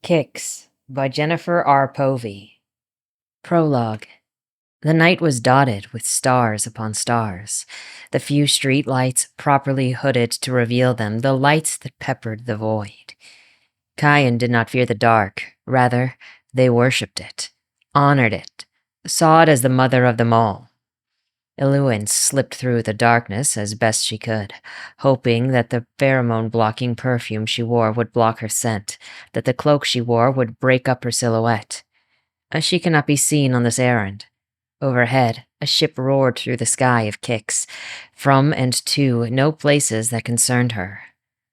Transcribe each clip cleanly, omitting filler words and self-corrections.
Kicks by Jennifer R. Povey. Prologue. The night was dotted with stars upon stars, the few street lights properly hooded to reveal them, the lights that peppered the void. Cayenne did not fear the dark. Rather, they worshipped it, honored it, saw it as the mother of them all. Iluin slipped through the darkness as best she could, hoping that the pheromone-blocking perfume she wore would block her scent, that the cloak she wore would break up her silhouette. She cannot be seen on this errand. Overhead, a ship roared through the sky of Kicks, from and to no places that concerned her.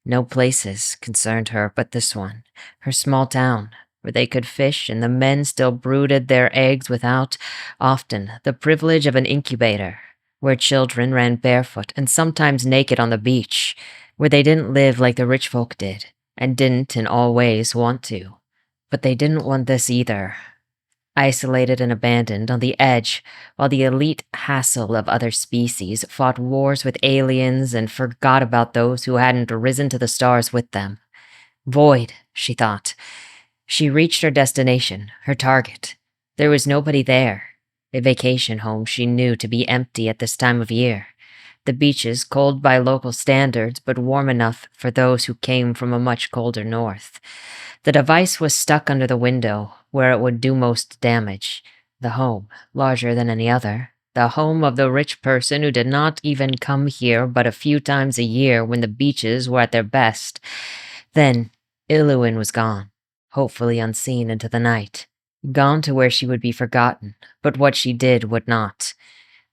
No places concerned her but this one, her small town, where they could fish and the men still brooded their eggs without, often, the privilege of an incubator, where children ran barefoot and sometimes naked on the beach, where they didn't live like the rich folk did, and didn't in all ways want to. But they didn't want this either. Isolated and abandoned on the edge, while the elite hassle of other species fought wars with aliens and forgot about those who hadn't risen to the stars with them. Void, she thought. She reached her destination, her target. There was nobody there. A vacation home she knew to be empty at this time of year. The beaches cold by local standards, but warm enough for those who came from a much colder north. The device was stuck under the window, where it would do most damage. The home, larger than any other. The home of the rich person who did not even come here but a few times a year when the beaches were at their best. Then, Iluin was gone, hopefully unseen into the night. Gone to where she would be forgotten, but what she did would not.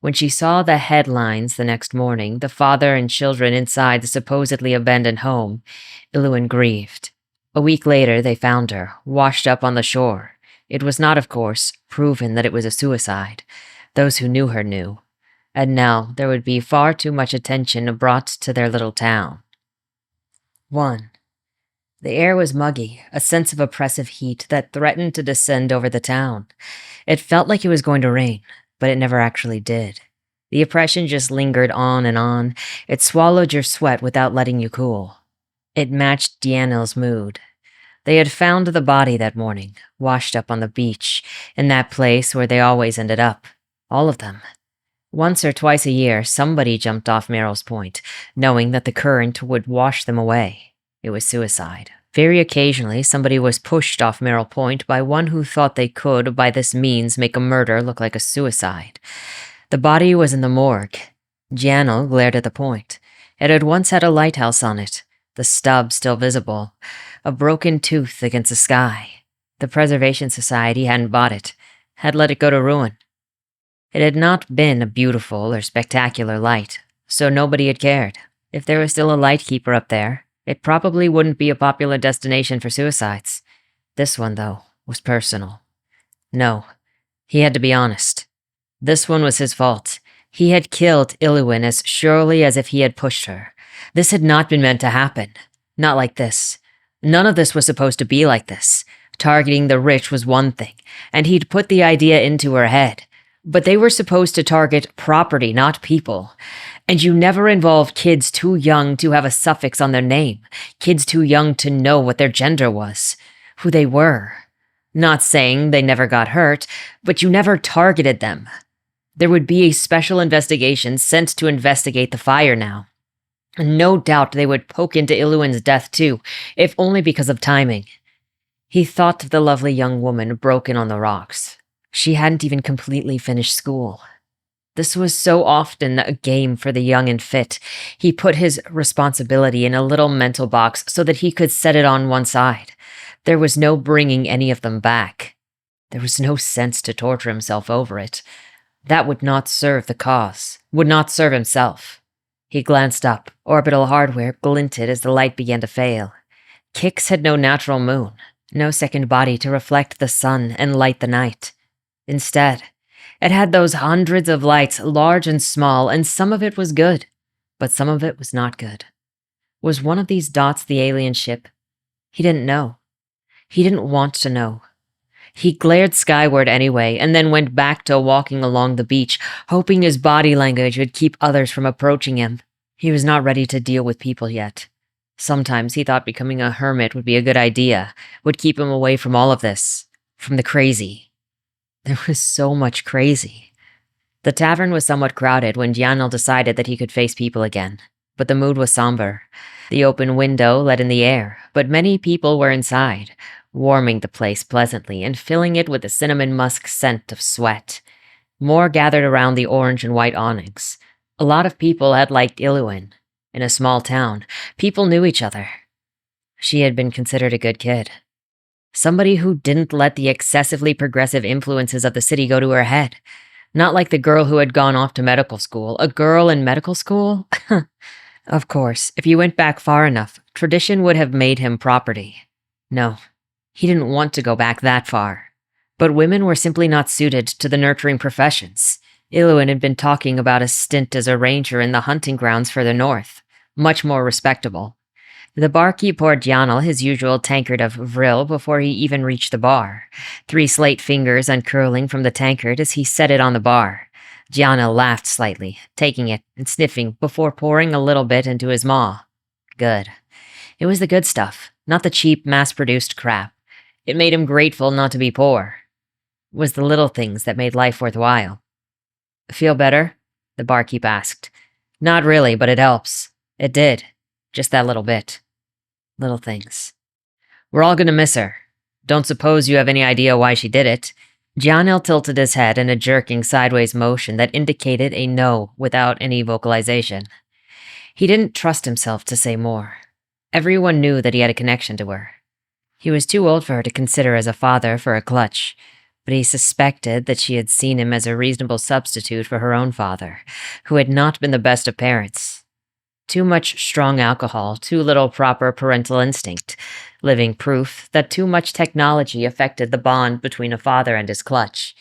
When she saw the headlines the next morning, the father and children inside the supposedly abandoned home, Iluin grieved. A week later, they found her, washed up on the shore. It was not, of course, proven that it was a suicide. Those who knew her knew. And now there would be far too much attention brought to their little town. 1. The air was muggy, a sense of oppressive heat that threatened to descend over the town. It felt like it was going to rain, but it never actually did. The oppression just lingered on and on. It swallowed your sweat without letting you cool. It matched Deanna's mood. They had found the body that morning, washed up on the beach, in that place where they always ended up. All of them. Once or twice a year, somebody jumped off Merrill's Point, knowing that the current would wash them away. It was suicide. Very occasionally, somebody was pushed off Merrill Point by one who thought they could, by this means, make a murder look like a suicide. The body was in the morgue. Gianna glared at the point. It had once had a lighthouse on it, the stub still visible, a broken tooth against the sky. The Preservation Society hadn't bought it, had let it go to ruin. It had not been a beautiful or spectacular light, so nobody had cared. If there was still a lightkeeper up there, it probably wouldn't be a popular destination for suicides. This one, though, was personal. No, he had to be honest. This one was his fault. He had killed Iluin as surely as if he had pushed her. This had not been meant to happen. Not like this. None of this was supposed to be like this. Targeting the rich was one thing, and he'd put the idea into her head. But they were supposed to target property, not people. And you never involve kids too young to have a suffix on their name, kids too young to know what their gender was, who they were. Not saying they never got hurt, but you never targeted them. There would be a special investigation sent to investigate the fire now. And no doubt they would poke into Iluin's death too, if only because of timing. He thought of the lovely young woman broken on the rocks. She hadn't even completely finished school. This was so often a game for the young and fit. He put his responsibility in a little mental box so that he could set it on one side. There was no bringing any of them back. There was no sense to torture himself over it. That would not serve the cause, would not serve himself. He glanced up. Orbital hardware glinted as the light began to fail. Kicks had no natural moon, no second body to reflect the sun and light the night. Instead, it had those hundreds of lights, large and small, and some of it was good, but some of it was not good. Was one of these dots the alien ship? He didn't know. He didn't want to know. He glared skyward anyway, and then went back to walking along the beach, hoping his body language would keep others from approaching him. He was not ready to deal with people yet. Sometimes he thought becoming a hermit would be a good idea, would keep him away from all of this, from the crazy. There was so much crazy. The tavern was somewhat crowded when Daniel decided that he could face people again, but the mood was somber. The open window let in the air, but many people were inside, warming the place pleasantly and filling it with the cinnamon musk scent of sweat. More gathered around the orange and white awnings. A lot of people had liked Iluin. In a small town, people knew each other. She had been considered a good kid. Somebody who didn't let the excessively progressive influences of the city go to her head. Not like the girl who had gone off to medical school. A girl in medical school? Of course, if you went back far enough, tradition would have made him property. No, he didn't want to go back that far. But women were simply not suited to the nurturing professions. Iluin had been talking about a stint as a ranger in the hunting grounds further north. Much more respectable. The barkeep poured Djanel his usual tankard of vril before he even reached the bar, 3 slate fingers uncurling from the tankard as he set it on the bar. Djanel laughed slightly, taking it and sniffing before pouring a little bit into his maw. Good. It was the good stuff, not the cheap, mass-produced crap. It made him grateful not to be poor. It was the little things that made life worthwhile. Feel better? The barkeep asked. Not really, but it helps. It did. Just that little bit. Little things. We're all gonna miss her. Don't suppose you have any idea why she did it. Djanel tilted his head in a jerking sideways motion that indicated a no without any vocalization. He didn't trust himself to say more. Everyone knew that he had a connection to her. He was too old for her to consider as a father for a clutch, but he suspected that she had seen him as a reasonable substitute for her own father, who had not been the best of parents. Too much strong alcohol, too little proper parental instinct, living proof that too much technology affected the bond between a father and his clutch.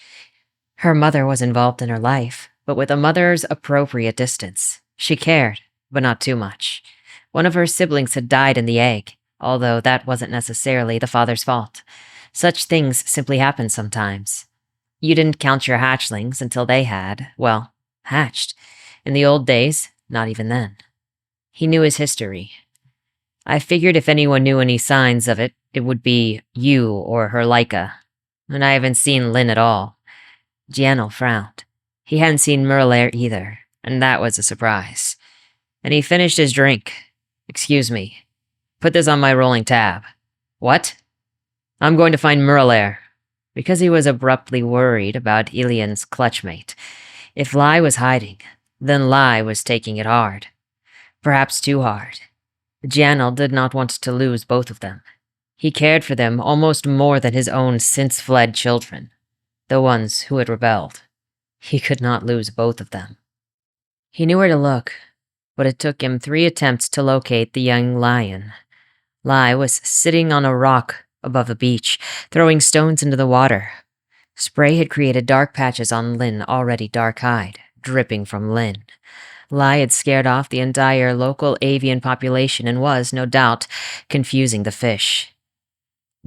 Her mother was involved in her life, but with a mother's appropriate distance. She cared, but not too much. One of her siblings had died in the egg, although that wasn't necessarily the father's fault. Such things simply happen sometimes. You didn't count your hatchlings until they had, well, hatched. In the old days, not even then. He knew his history. I figured if anyone knew any signs of it, it would be you or her Leica. And I haven't seen Lynn at all. Djanel frowned. He hadn't seen Merlair either, and that was a surprise. And he finished his drink. Excuse me. Put this on my rolling tab. What? I'm going to find Merlair. Because he was abruptly worried about Ilian's clutchmate. If Leigh was hiding, then Leigh was taking it hard. Perhaps too hard. Djanel did not want to lose both of them. He cared for them almost more than his own since-fled children, the ones who had rebelled. He could not lose both of them. He knew where to look, but it took him 3 attempts to locate the young lion. Leigh was sitting on a rock above the beach, throwing stones into the water. Spray had created dark patches on Lynn already dark-eyed, dripping from Lynn. Leigh had scared off the entire local avian population and was, no doubt, confusing the fish.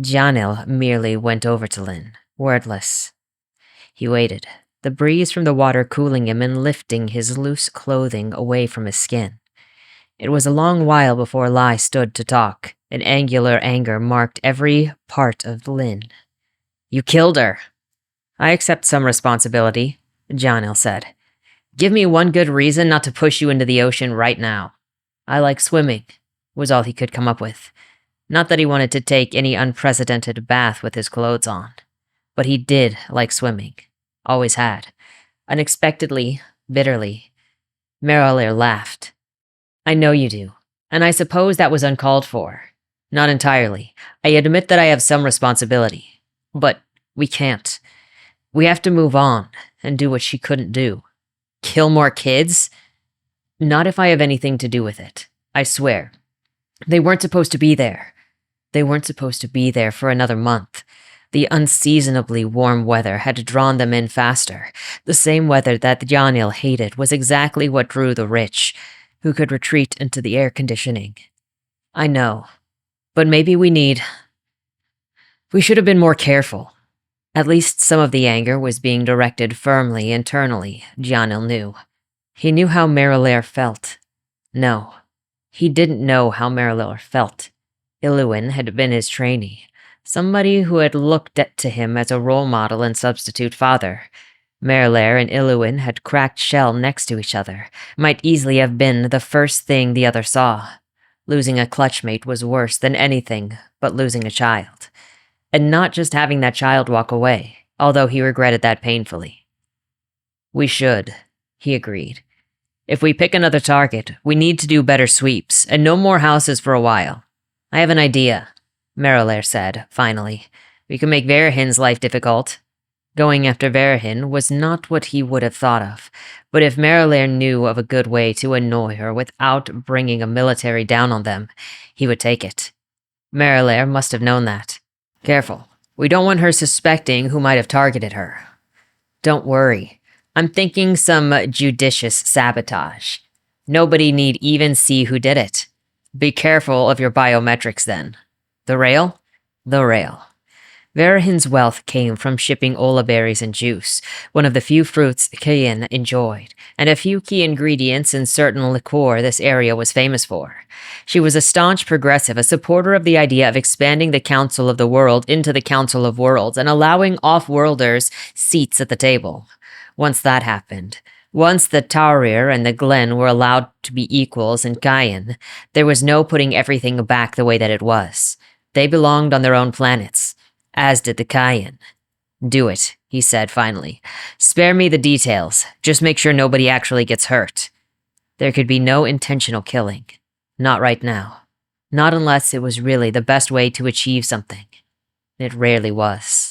Djanel merely went over to Lynn, wordless. He waited, the breeze from the water cooling him and lifting his loose clothing away from his skin. It was a long while before Leigh stood to talk. An angular anger marked every part of Lynn. You killed her. I accept some responsibility, Djanel said. Give me one good reason not to push you into the ocean right now. I like swimming, was all he could come up with. Not that he wanted to take any unprecedented bath with his clothes on. But he did like swimming. Always had. Unexpectedly, bitterly. Merlair laughed. I know you do, and I suppose that was uncalled for. Not entirely. I admit that I have some responsibility. But we can't. We have to move on and do what she couldn't do. Kill more kids? Not if I have anything to do with it. I swear. They weren't supposed to be there. They weren't supposed to be there for another month. The unseasonably warm weather had drawn them in faster. The same weather that Djanel hated was exactly what drew the rich, who could retreat into the air conditioning. I know. But maybe we should have been more careful. At least some of the anger was being directed firmly internally, Djanel knew. He knew how Merlair felt. No, He didn't know how Merrilor felt. Illywin had been his trainee, somebody who had looked to him as a role model and substitute father. Merrilor and Illywin had cracked shell next to each other, might easily have been the first thing the other saw. Losing a clutchmate was worse than anything but losing a child. And not just having that child walk away, although he regretted that painfully. We should, he agreed. If we pick another target, we need to do better sweeps, and no more houses for a while. I have an idea, Merrilor said, finally. We can make Varahin's life difficult. Going after Varahin was not what he would have thought of, but if Merrilor knew of a good way to annoy her without bringing a military down on them, he would take it. Merrilor must have known that. Careful. We don't want her suspecting who might have targeted her. Don't worry. I'm thinking some judicious sabotage. Nobody need even see who did it. Be careful of your biometrics then. The rail? The rail. Varahin's wealth came from shipping olla berries and juice, one of the few fruits Kian enjoyed, and a few key ingredients in certain liqueur this area was famous for. She was a staunch progressive, a supporter of the idea of expanding the Council of the World into the Council of Worlds and allowing off-worlders seats at the table. Once that happened, once the Taurir and the Glen were allowed to be equals in Kian, there was no putting everything back the way that it was. They belonged on their own planets. As did the Kian. Do it, he said finally. Spare me the details. Just make sure nobody actually gets hurt. There could be no intentional killing. Not right now. Not unless it was really the best way to achieve something. It rarely was.